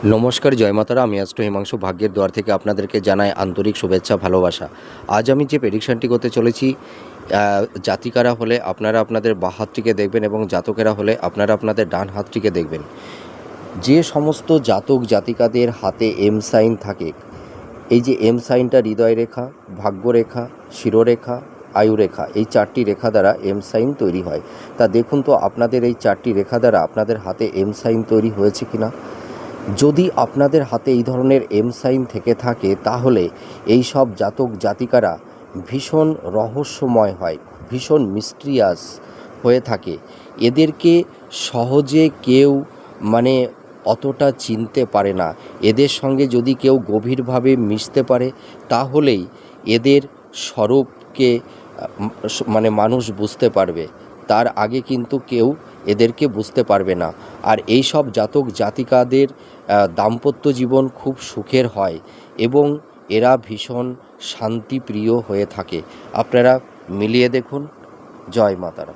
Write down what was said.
নমস্কার, জয় মাতারা। আমি অ্যাস্ট্রো হিমাংশু ভাগ্যের দুয়ার থেকে আপনাদেরকে জানাই আন্তরিক শুভেচ্ছা, ভালোবাসা। আজ আমি যে প্রেডিকশানটি করতে চলেছি, জাতিকারা হলে আপনারা আপনাদের বাঁ হাতটিকে দেখবেন এবং জাতকেরা হলে আপনারা আপনাদের ডান হাতটিকে দেখবেন। যে সমস্ত জাতক জাতিকাদের হাতে এম সাইন থাকে, এই যে এম সাইনটা হৃদয় রেখা, ভাগ্যরেখা, শিরোরেখা, আয়ুরেখা, এই চারটি রেখা দ্বারা এম সাইন তৈরি হয়। তা দেখুন তো আপনাদের এই চারটি রেখা দ্বারা আপনাদের হাতে এম সাইন তৈরি হয়েছে কিনা। যদি আপনাদের হাতে এই ধরনের এম সাইন থেকে থাকে, তাহলে এই সব জাতক জাতিকারা ভীষণ রহস্যময় হয়, ভীষণ মিস্ট্রিয়াস হয়ে থাকে। এদেরকে সহজে কেউ অতটা চিনতে পারে না। এদের সঙ্গে যদি কেউ গভীরভাবে মিশতে পারে, তাহলেই এদের স্বরূপকে মানুষ বুঝতে পারবে। তার আগে কিন্তু কেউ এদেরকে বুঝতে পারবে না। আর এই সব জাতক জাতিকাদের দাম্পত্য জীবন খুব সুখের হয় এবং এরা ভীষণ শান্তিপ্রিয় হয়ে থাকে। আপনারা মিলিয়ে দেখুন। জয় মাতারা।